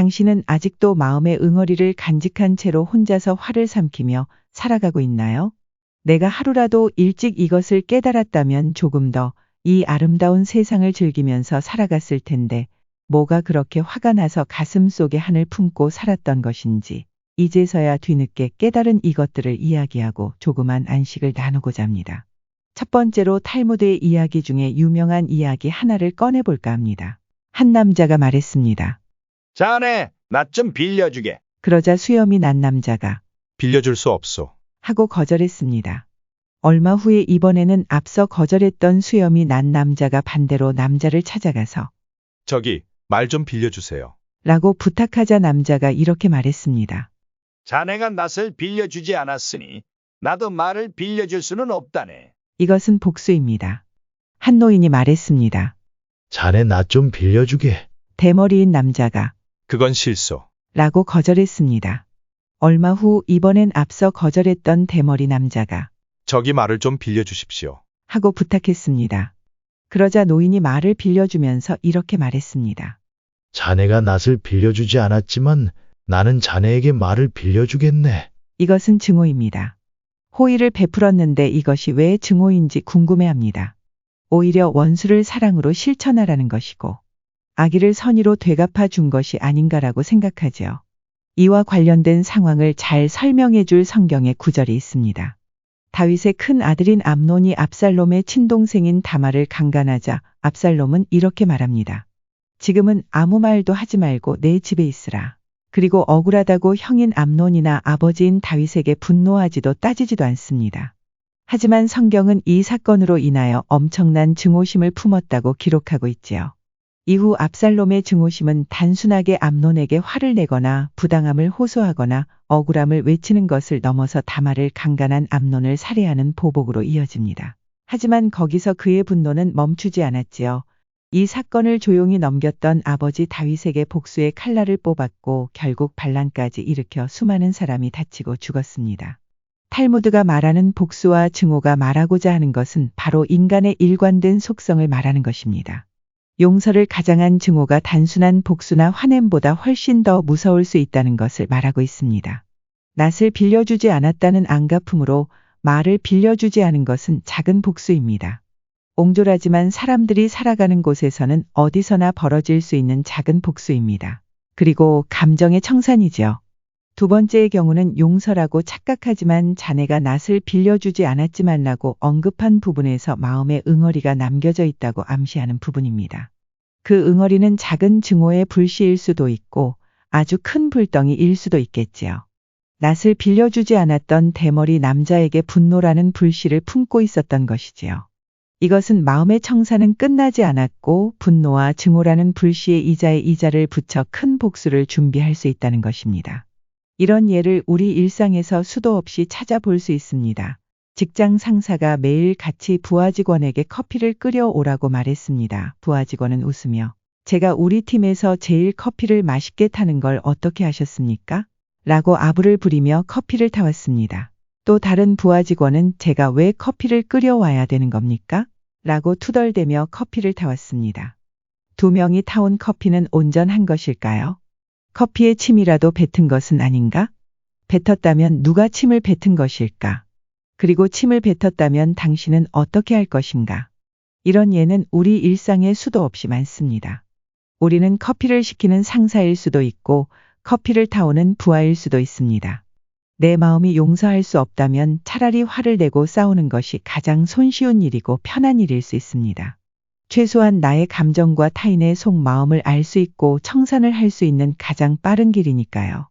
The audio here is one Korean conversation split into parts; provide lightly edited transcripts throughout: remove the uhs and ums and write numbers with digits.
당신은 아직도 마음의 응어리를 간직한 채로 혼자서 화를 삼키며 살아가고 있나요? 내가 하루라도 일찍 이것을 깨달았다면 조금 더 이 아름다운 세상을 즐기면서 살아갔을 텐데 뭐가 그렇게 화가 나서 가슴 속에 한을 품고 살았던 것인지 이제서야 뒤늦게 깨달은 이것들을 이야기하고 조그만 안식을 나누고자 합니다. 첫 번째로 탈무드의 이야기 중에 유명한 이야기 하나를 꺼내볼까 합니다. 한 남자가 말했습니다. 자네, 나 좀 빌려주게. 그러자 수염이 난 남자가 빌려줄 수 없소. 하고 거절했습니다. 얼마 후에 이번에는 앞서 거절했던 수염이 난 남자가 반대로 남자를 찾아가서 저기, 말 좀 빌려주세요. 라고 부탁하자 남자가 이렇게 말했습니다. 자네가 낯을 빌려주지 않았으니 나도 말을 빌려줄 수는 없다네. 이것은 복수입니다. 한 노인이 말했습니다. 자네 나 좀 빌려주게. 대머리인 남자가 그건 실소. 라고 거절했습니다. 얼마 후 이번엔 앞서 거절했던 대머리 남자가 저기 말을 좀 빌려주십시오. 하고 부탁했습니다. 그러자 노인이 말을 빌려주면서 이렇게 말했습니다. 자네가 낯을 빌려주지 않았지만 나는 자네에게 말을 빌려주겠네. 이것은 증오입니다. 호의를 베풀었는데 이것이 왜 증오인지 궁금해합니다. 오히려 원수를 사랑으로 실천하라는 것이고 악의를 선의로 되갚아 준 것이 아닌가라고 생각하지요. 이와 관련된 상황을 잘 설명해 줄 성경의 구절이 있습니다. 다윗의 큰 아들인 암논이 압살롬의 친동생인 다말을 강간하자 압살롬은 이렇게 말합니다. 지금은 아무 말도 하지 말고 내 집에 있으라. 그리고 억울하다고 형인 암논이나 아버지인 다윗에게 분노하지도 따지지도 않습니다. 하지만 성경은 이 사건으로 인하여 엄청난 증오심을 품었다고 기록하고 있지요. 이후 압살롬의 증오심은 단순하게 암논에게 화를 내거나 부당함을 호소하거나 억울함을 외치는 것을 넘어서 다말을 강간한 암논을 살해하는 보복으로 이어집니다. 하지만 거기서 그의 분노는 멈추지 않았지요. 이 사건을 조용히 넘겼던 아버지 다윗에게 복수의 칼날을 뽑았고 결국 반란까지 일으켜 수많은 사람이 다치고 죽었습니다. 탈무드가 말하는 복수와 증오가 말하고자 하는 것은 바로 인간의 일관된 속성을 말하는 것입니다. 용서를 가장한 증오가 단순한 복수나 화냄보다 훨씬 더 무서울 수 있다는 것을 말하고 있습니다. 낯을 빌려주지 않았다는 안갚음으로 말을 빌려주지 않은 것은 작은 복수입니다. 옹졸하지만 사람들이 살아가는 곳에서는 어디서나 벌어질 수 있는 작은 복수입니다. 그리고 감정의 청산이지요. 두 번째의 경우는 용서라고 착각하지만 자네가 낯을 빌려주지 않았지만라고 언급한 부분에서 마음의 응어리가 남겨져 있다고 암시하는 부분입니다. 그 응어리는 작은 증오의 불씨일 수도 있고 아주 큰 불덩이일 수도 있겠지요. 낯을 빌려주지 않았던 대머리 남자에게 분노라는 불씨를 품고 있었던 것이지요. 이것은 마음의 청산은 끝나지 않았고 분노와 증오라는 불씨의 이자에 이자를 붙여 큰 복수를 준비할 수 있다는 것입니다. 이런 예를 우리 일상에서 수도 없이 찾아볼 수 있습니다. 직장 상사가 매일 같이 부하 직원에게 커피를 끓여오라고 말했습니다. 부하 직원은 웃으며 제가 우리 팀에서 제일 커피를 맛있게 타는 걸 어떻게 하셨습니까? 라고 아부를 부리며 커피를 타왔습니다. 또 다른 부하 직원은 제가 왜 커피를 끓여와야 되는 겁니까? 라고 투덜대며 커피를 타왔습니다. 두 명이 타온 커피는 온전한 것일까요? 커피에 침이라도 뱉은 것은 아닌가? 뱉었다면 누가 침을 뱉은 것일까? 그리고 침을 뱉었다면 당신은 어떻게 할 것인가? 이런 예는 우리 일상에 수도 없이 많습니다. 우리는 커피를 시키는 상사일 수도 있고 커피를 타오는 부하일 수도 있습니다. 내 마음이 용서할 수 없다면 차라리 화를 내고 싸우는 것이 가장 손쉬운 일이고 편한 일일 수 있습니다. 최소한 나의 감정과 타인의 속마음을 알 수 있고 청산을 할 수 있는 가장 빠른 길이니까요.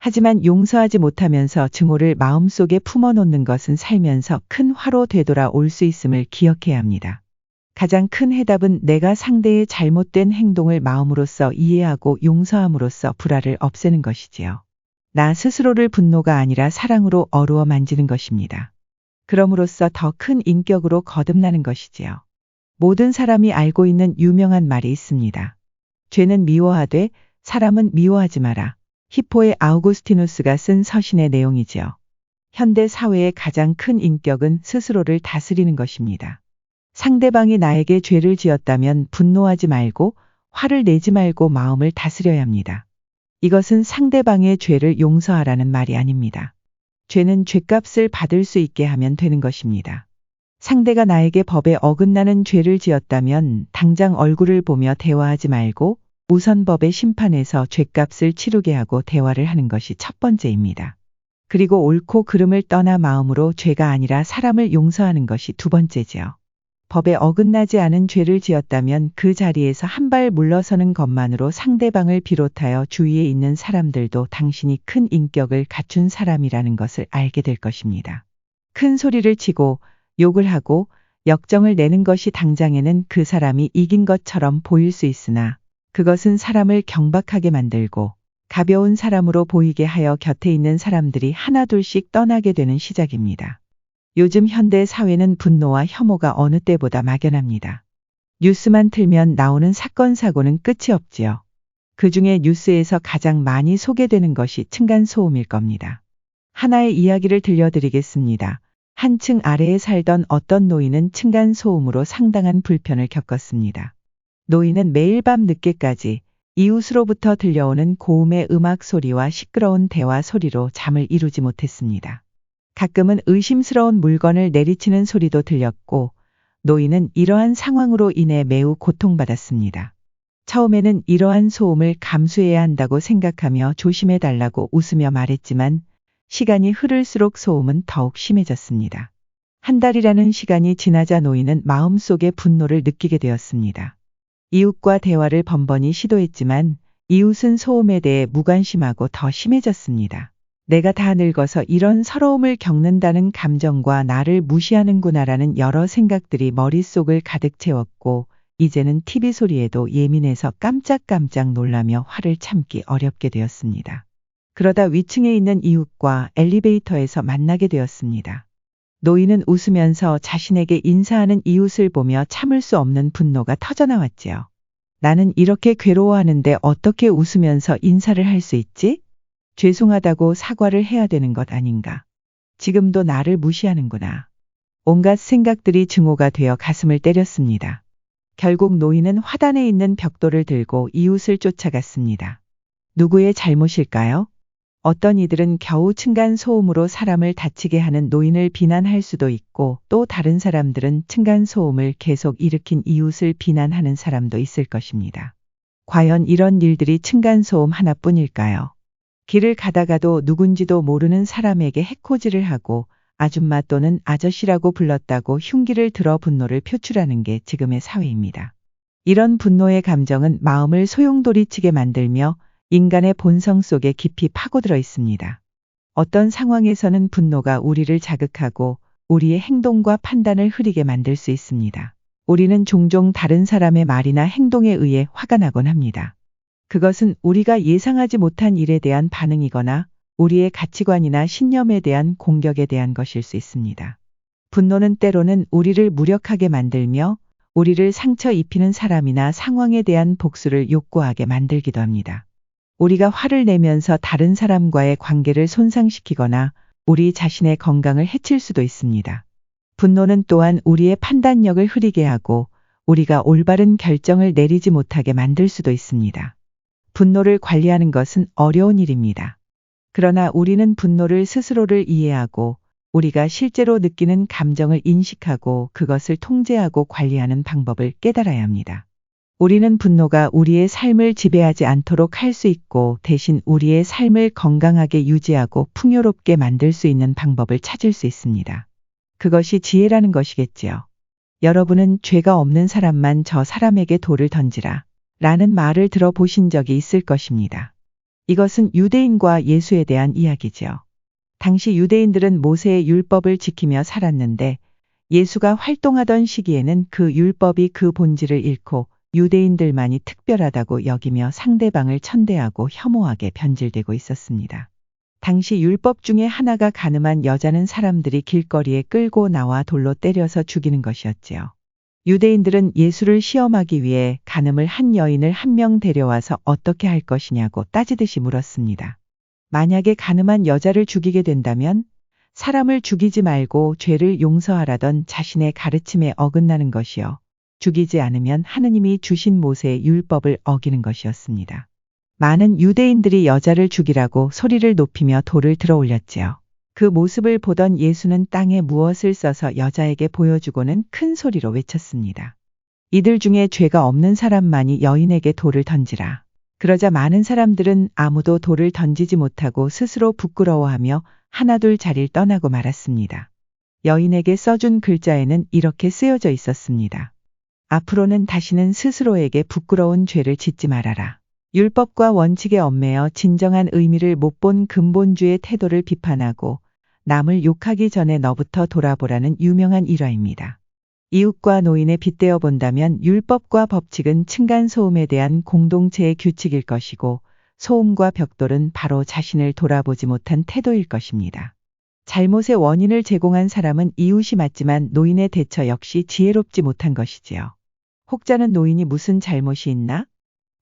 하지만 용서하지 못하면서 증오를 마음속에 품어놓는 것은 살면서 큰 화로 되돌아올 수 있음을 기억해야 합니다. 가장 큰 해답은 내가 상대의 잘못된 행동을 마음으로써 이해하고 용서함으로써 불화를 없애는 것이지요. 나 스스로를 분노가 아니라 사랑으로 어루어 만지는 것입니다. 그럼으로써 더 큰 인격으로 거듭나는 것이지요. 모든 사람이 알고 있는 유명한 말이 있습니다. 죄는 미워하되 사람은 미워하지 마라. 히포의 아우구스티누스가 쓴 서신의 내용이지요. 현대 사회의 가장 큰 인격은 스스로를 다스리는 것입니다. 상대방이 나에게 죄를 지었다면 분노하지 말고 화를 내지 말고 마음을 다스려야 합니다. 이것은 상대방의 죄를 용서하라는 말이 아닙니다. 죄는 죄값을 받을 수 있게 하면 되는 것입니다. 상대가 나에게 법에 어긋나는 죄를 지었다면 당장 얼굴을 보며 대화하지 말고 우선 법의 심판에서 죄값을 치르게 하고 대화를 하는 것이 첫 번째입니다. 그리고 옳고 그름을 떠나 마음으로 죄가 아니라 사람을 용서하는 것이 두 번째지요. 법에 어긋나지 않은 죄를 지었다면 그 자리에서 한 발 물러서는 것만으로 상대방을 비롯하여 주위에 있는 사람들도 당신이 큰 인격을 갖춘 사람이라는 것을 알게 될 것입니다. 큰 소리를 치고 욕을 하고 역정을 내는 것이 당장에는 그 사람이 이긴 것처럼 보일 수 있으나 그것은 사람을 경박하게 만들고 가벼운 사람으로 보이게 하여 곁에 있는 사람들이 하나둘씩 떠나게 되는 시작입니다. 요즘 현대 사회는 분노와 혐오가 어느 때보다 막연합니다. 뉴스만 틀면 나오는 사건 사고는 끝이 없지요. 그 중에 뉴스에서 가장 많이 소개되는 것이 층간소음일 겁니다. 하나의 이야기를 들려드리겠습니다. 한층 아래에 살던 어떤 노인은 층간소음으로 상당한 불편을 겪었습니다. 노인은 매일 밤 늦게까지 이웃으로부터 들려오는 고음의 음악 소리와 시끄러운 대화 소리로 잠을 이루지 못했습니다. 가끔은 의심스러운 물건을 내리치는 소리도 들렸고 노인은 이러한 상황으로 인해 매우 고통받았습니다. 처음에는 이러한 소음을 감수해야 한다고 생각하며 조심해달라고 웃으며 말했지만 시간이 흐를수록 소음은 더욱 심해졌습니다. 한 달이라는 시간이 지나자 노인은 마음속에 분노를 느끼게 되었습니다. 이웃과 대화를 번번이 시도했지만 이웃은 소음에 대해 무관심하고 더 심해졌습니다. 내가 다 늙어서 이런 서러움을 겪는다는 감정과 나를 무시하는구나라는 여러 생각들이 머릿속을 가득 채웠고 이제는 TV 소리에도 예민해서 깜짝깜짝 놀라며 화를 참기 어렵게 되었습니다. 그러다 위층에 있는 이웃과 엘리베이터에서 만나게 되었습니다. 노인은 웃으면서 자신에게 인사하는 이웃을 보며 참을 수 없는 분노가 터져나왔지요. 나는 이렇게 괴로워하는데 어떻게 웃으면서 인사를 할 수 있지? 죄송하다고 사과를 해야 되는 것 아닌가? 지금도 나를 무시하는구나. 온갖 생각들이 증오가 되어 가슴을 때렸습니다. 결국 노인은 화단에 있는 벽돌을 들고 이웃을 쫓아갔습니다. 누구의 잘못일까요? 어떤 이들은 겨우 층간소음으로 사람을 다치게 하는 노인을 비난할 수도 있고 또 다른 사람들은 층간소음을 계속 일으킨 이웃을 비난하는 사람도 있을 것입니다. 과연 이런 일들이 층간소음 하나뿐일까요? 길을 가다가도 누군지도 모르는 사람에게 해코지를 하고 아줌마 또는 아저씨라고 불렀다고 흉기를 들어 분노를 표출하는 게 지금의 사회입니다. 이런 분노의 감정은 마음을 소용돌이치게 만들며 인간의 본성 속에 깊이 파고들어 있습니다. 어떤 상황에서는 분노가 우리를 자극하고 우리의 행동과 판단을 흐리게 만들 수 있습니다. 우리는 종종 다른 사람의 말이나 행동에 의해 화가 나곤 합니다. 그것은 우리가 예상하지 못한 일에 대한 반응이거나 우리의 가치관이나 신념에 대한 공격에 대한 것일 수 있습니다. 분노는 때로는 우리를 무력하게 만들며 우리를 상처 입히는 사람이나 상황에 대한 복수를 욕구하게 만들기도 합니다. 우리가 화를 내면서 다른 사람과의 관계를 손상시키거나 우리 자신의 건강을 해칠 수도 있습니다. 분노는 또한 우리의 판단력을 흐리게 하고 우리가 올바른 결정을 내리지 못하게 만들 수도 있습니다. 분노를 관리하는 것은 어려운 일입니다. 그러나 우리는 분노를 스스로를 이해하고 우리가 실제로 느끼는 감정을 인식하고 그것을 통제하고 관리하는 방법을 깨달아야 합니다. 우리는 분노가 우리의 삶을 지배하지 않도록 할 수 있고 대신 우리의 삶을 건강하게 유지하고 풍요롭게 만들 수 있는 방법을 찾을 수 있습니다. 그것이 지혜라는 것이겠지요. 여러분은 죄가 없는 사람만 저 사람에게 돌을 던지라 라는 말을 들어보신 적이 있을 것입니다. 이것은 유대인과 예수에 대한 이야기지요. 당시 유대인들은 모세의 율법을 지키며 살았는데 예수가 활동하던 시기에는 그 율법이 그 본질을 잃고 유대인들만이 특별하다고 여기며 상대방을 천대하고 혐오하게 변질되고 있었습니다. 당시 율법 중에 하나가 가늠한 여자는 사람들이 길거리에 끌고 나와 돌로 때려서 죽이는 것이었지요. 유대인들은 예수를 시험하기 위해 간음을 한 여인을 한 명 데려와서 어떻게 할 것이냐고 따지듯이 물었습니다. 만약에 간음한 여자를 죽이게 된다면 사람을 죽이지 말고 죄를 용서하라던 자신의 가르침에 어긋나는 것이요. 죽이지 않으면 하느님이 주신 모세의 율법을 어기는 것이었습니다. 많은 유대인들이 여자를 죽이라고 소리를 높이며 돌을 들어 올렸지요. 그 모습을 보던 예수는 땅에 무엇을 써서 여자에게 보여주고는 큰 소리로 외쳤습니다. 이들 중에 죄가 없는 사람만이 여인에게 돌을 던지라. 그러자 많은 사람들은 아무도 돌을 던지지 못하고 스스로 부끄러워하며 하나둘 자리를 떠나고 말았습니다. 여인에게 써준 글자에는 이렇게 쓰여져 있었습니다. 앞으로는 다시는 스스로에게 부끄러운 죄를 짓지 말아라. 율법과 원칙에 얽매여 진정한 의미를 못 본 근본주의 태도를 비판하고 남을 욕하기 전에 너부터 돌아보라는 유명한 일화입니다. 이웃과 노인에 빗대어 본다면 율법과 법칙은 층간소음에 대한 공동체의 규칙일 것이고 소음과 벽돌은 바로 자신을 돌아보지 못한 태도일 것입니다. 잘못의 원인을 제공한 사람은 이웃이 맞지만 노인의 대처 역시 지혜롭지 못한 것이지요. 혹자는 노인이 무슨 잘못이 있나?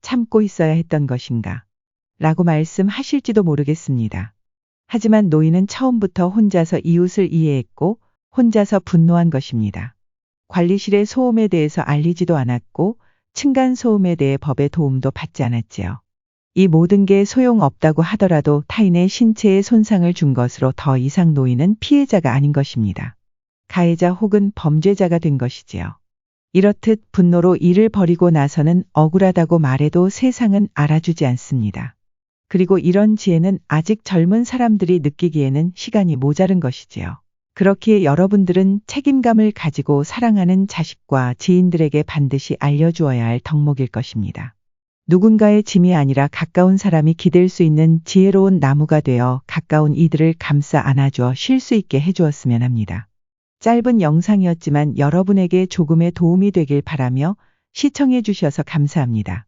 참고 있어야 했던 것인가? 라고 말씀하실지도 모르겠습니다. 하지만 노인은 처음부터 혼자서 이웃을 이해했고 혼자서 분노한 것입니다. 관리실의 소음에 대해서 알리지도 않았고 층간소음에 대해 법의 도움도 받지 않았지요. 이 모든 게 소용없다고 하더라도 타인의 신체에 손상을 준 것으로 더 이상 노인은 피해자가 아닌 것입니다. 가해자 혹은 범죄자가 된 것이지요. 이렇듯 분노로 일을 벌이고 나서는 억울하다고 말해도 세상은 알아주지 않습니다. 그리고 이런 지혜는 아직 젊은 사람들이 느끼기에는 시간이 모자른 것이지요. 그렇기에 여러분들은 책임감을 가지고 사랑하는 자식과 지인들에게 반드시 알려주어야 할 덕목일 것입니다. 누군가의 짐이 아니라 가까운 사람이 기댈 수 있는 지혜로운 나무가 되어 가까운 이들을 감싸 안아주어 쉴 수 있게 해주었으면 합니다. 짧은 영상이었지만 여러분에게 조금의 도움이 되길 바라며 시청해 주셔서 감사합니다.